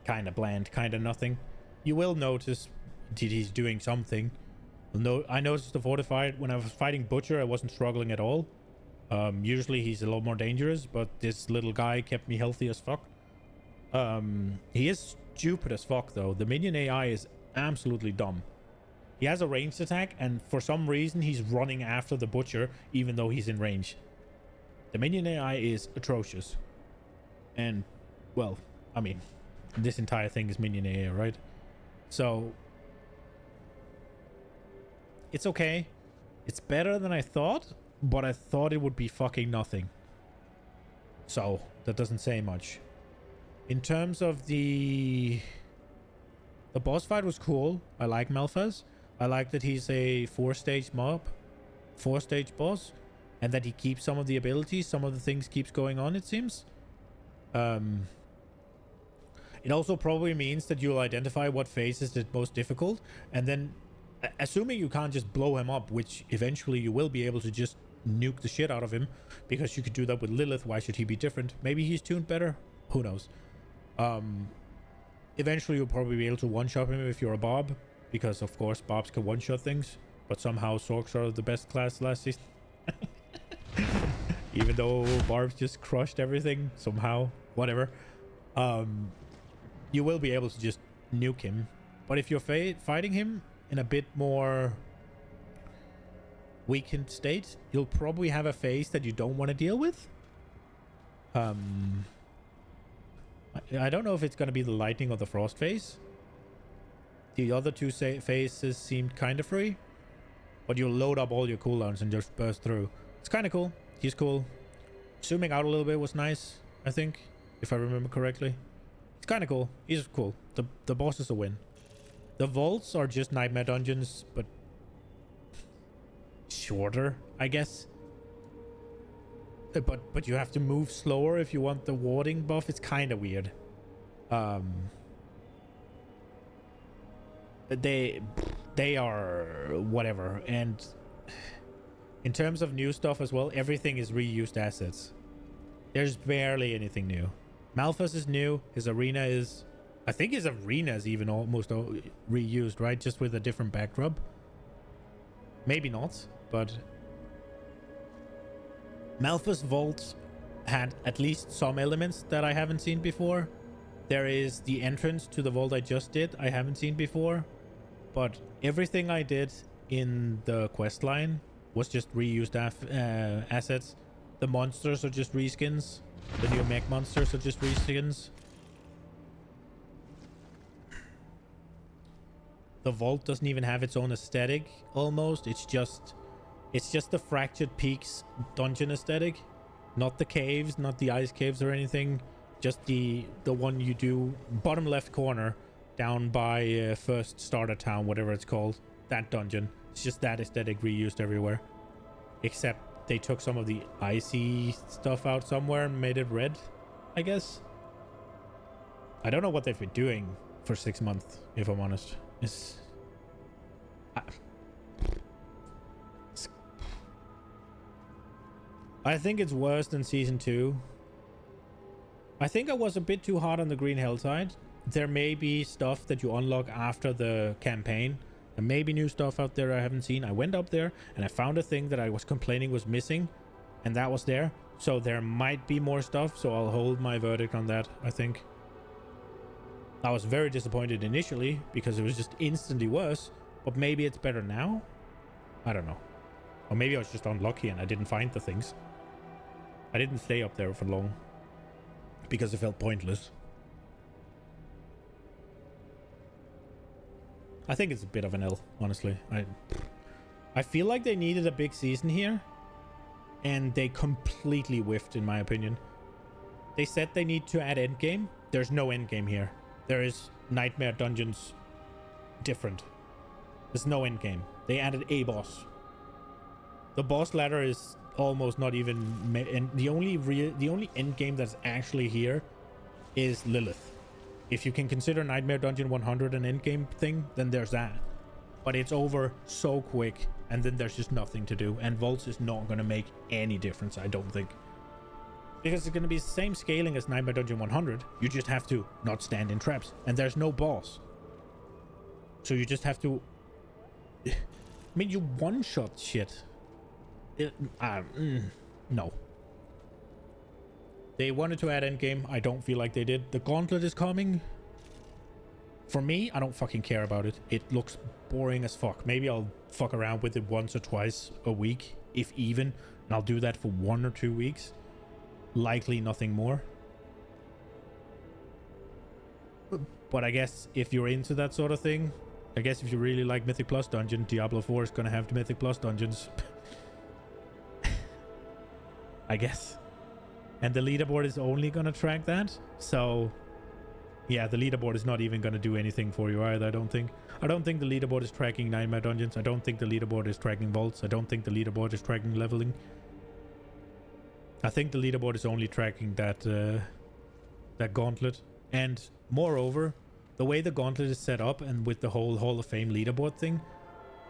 kind of bland, kind of nothing. You will notice he's doing something. No, I noticed the fortified when I was fighting Butcher. I wasn't struggling at all. Usually he's a lot more dangerous, but this little guy kept me healthy as fuck. He is stupid as fuck though. The minion AI is absolutely dumb. He has a ranged attack, and for some reason he's running after the Butcher even though he's in range. The minion AI is atrocious. And, well, I mean, this entire thing is minion AI, right? So it's okay. It's better than I thought, but I thought it would be fucking nothing. So that doesn't say much. In terms of the boss fight was cool. I like Malphas. I like that he's a 4-stage mob, 4-stage boss, and that he keeps some of the abilities. Some of the things keeps going on, it seems. It also probably means that you'll identify what phase is the most difficult, and then assuming you can't just blow him up, which eventually you will be able to just nuke the shit out of him, because you could do that with Lilith. Why should he be different? Maybe he's tuned better, who knows. Eventually you'll probably be able to one-shot him if you're a Bob, because of course Bobs can one-shot things, but somehow Sorks are the best class last season. Even though Barbs just crushed everything somehow, whatever. You will be able to just nuke him, but if you're fighting him in a bit more weakened state, you'll probably have a phase that you don't want to deal with. I don't know if it's going to be the lightning or the frost phase. The other two phases seemed kind of free, but you'll load up all your cooldowns and just burst through. It's kind of cool. He's cool. Zooming out a little bit was nice, I think, if I remember correctly. It's kind of cool. He's cool. The boss is a win. The vaults are just nightmare dungeons, but shorter, I guess. But you have to move slower if you want the warding buff. It's kind of weird. They are whatever. And in terms of new stuff as well, everything is reused assets. There's barely anything new. Malphas is new. His arena is, I think his arena is even almost reused, right? Just with a different backdrop. Maybe not, but Malphas vault had at least some elements that I haven't seen before. There is the entrance to the vault I just did. I haven't seen before, but everything I did in the quest line was just reused assets. The monsters are just reskins. The new mech monsters are just reskins. The vault doesn't even have its own aesthetic almost. It's just the Fractured Peaks dungeon aesthetic. Not the caves, not the ice caves or anything. Just the one you do bottom left corner down by first starter town, whatever it's called. That dungeon. It's just that aesthetic reused everywhere. Except they took some of the icy stuff out somewhere and made it red, I guess. I don't know what they've been doing for 6 months, if I'm honest. I think it's worse than Season 2. I think I was a bit too hard on the Green Helltide. There may be stuff that you unlock after the campaign. There may be new stuff out there I haven't seen. I went up there and I found a thing that I was complaining was missing, and that was there. So there might be more stuff, so I'll hold my verdict on that, I think. I was very disappointed initially because it was just instantly worse, but maybe it's better now? I don't know. Or maybe I was just unlucky and I didn't find the things. I didn't stay up there for long because it felt pointless. I think it's a bit of an L, honestly. I feel like they needed a big season here, and they completely whiffed, in my opinion. They said they need to add endgame. There's no endgame here. There is Nightmare Dungeons different. There's no endgame. They added a boss. The boss ladder is almost not even... And the only endgame that's actually here is Lilith. If you can consider Nightmare Dungeon 100 an endgame thing, then there's that. But it's over so quick, and then there's just nothing to do. And Vaults is not going to make any difference, I don't think. Because it's going to be the same scaling as Nightmare Dungeon 100. You just have to not stand in traps. And there's no boss. So you just have to... I mean, you one-shot shit. No. They wanted to add endgame. I don't feel like they did. The gauntlet is coming. For me, I don't fucking care about it. It looks boring as fuck. Maybe I'll fuck around with it once or twice a week, if even. And I'll do that for 1 or 2 weeks. Likely nothing more. But I guess if you're into that sort of thing, I guess if you really like Mythic Plus Dungeon, Diablo 4 is going to have the Mythic Plus Dungeons. I guess. And the leaderboard is only going to track that. So, yeah, the leaderboard is not even going to do anything for you either, I don't think. I don't think the leaderboard is tracking Nightmare Dungeons. I don't think the leaderboard is tracking Vaults. I don't think the leaderboard is tracking leveling. I think the leaderboard is only tracking that that gauntlet. And moreover, the way the gauntlet is set up and with the whole Hall of Fame leaderboard thing,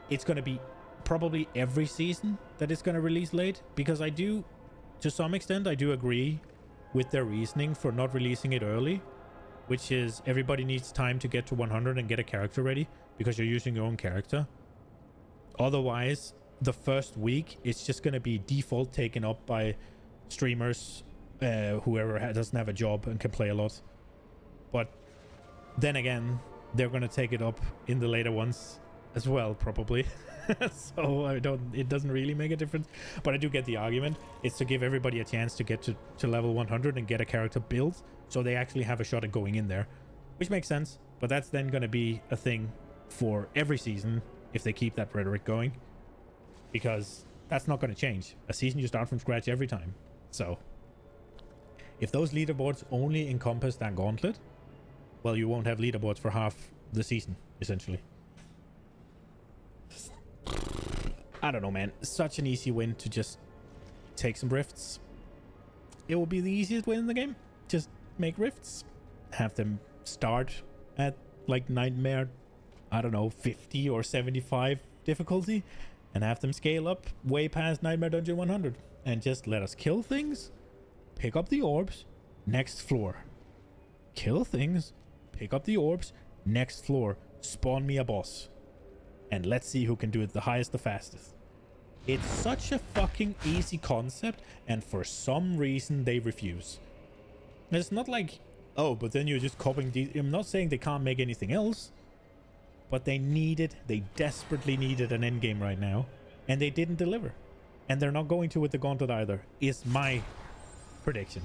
it's going to be probably every season that it's going to release late. Because I do... To some extent, I do agree with their reasoning for not releasing it early, which is everybody needs time to get to 100 and get a character ready because you're using your own character. Otherwise, the first week, it's just going to be default taken up by streamers, whoever doesn't have a job and can play a lot. But then again, they're going to take it up in the later ones as well, probably. So it doesn't really make a difference, but I do get the argument. It's to give everybody a chance to get to level 100 and get a character built, so they actually have a shot at going in there, which makes sense. But that's then going to be a thing for every season if they keep that rhetoric going, because that's not going to change. A season you start from scratch every time. So if those leaderboards only encompass that gauntlet, well, you won't have leaderboards for half the season, essentially. I don't know, man. Such an easy win to just take some rifts. It will be the easiest win in the game. Just make rifts. Have them start at like Nightmare, I don't know, 50 or 75 difficulty. And have them scale up way past Nightmare Dungeon 100. And just let us kill things. Pick up the orbs. Next floor. Kill things. Pick up the orbs. Next floor. Spawn me a boss. And let's see who can do it the highest, the fastest. It's such a fucking easy concept, and for some reason they refuse. And it's not like, oh, but then you're just copying these. I'm not saying they can't make anything else, but they desperately needed an endgame right now, and they didn't deliver. And they're not going to with the gauntlet either, is my prediction.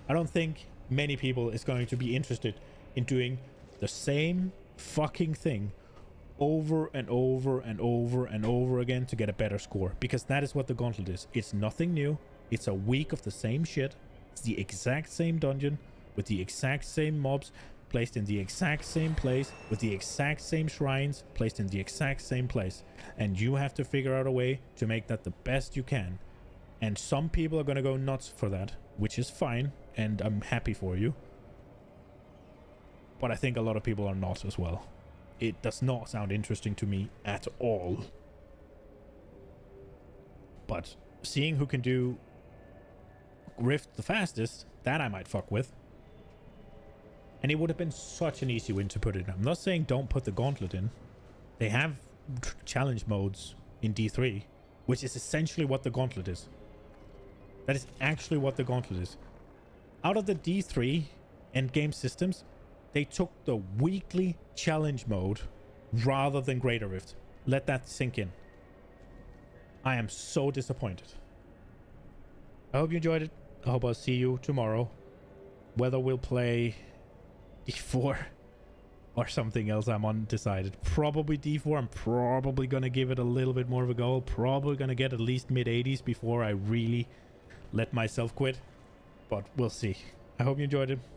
I don't think many people is going to be interested in doing the same fucking thing over and over and over and over again to get a better score, because that is what the gauntlet is. It's nothing new. It's a week of the same shit. It's the exact same dungeon with the exact same mobs placed in the exact same place with the exact same shrines placed in the exact same place, and you have to figure out a way to make that the best you can. And some people are going to go nuts for that, which is fine, and I'm happy for you, but I think a lot of people are not as well. It does not sound interesting to me at all. But seeing who can do Rift the fastest, that I might fuck with. And it would have been such an easy win to put it in. I'm not saying don't put the gauntlet in. They have challenge modes in D3, which is essentially what the gauntlet is. That is actually what the gauntlet is. Out of the D3 endgame systems, They took the weekly challenge mode rather than Greater Rift. Let that sink in. I am so disappointed. I hope you enjoyed it. I hope I'll see you tomorrow. Whether we'll play D4 or something else, I'm undecided. Probably D4. I'm probably going to give it a little bit more of a go. Probably going to get at least mid-80s before I really let myself quit. But we'll see. I hope you enjoyed it.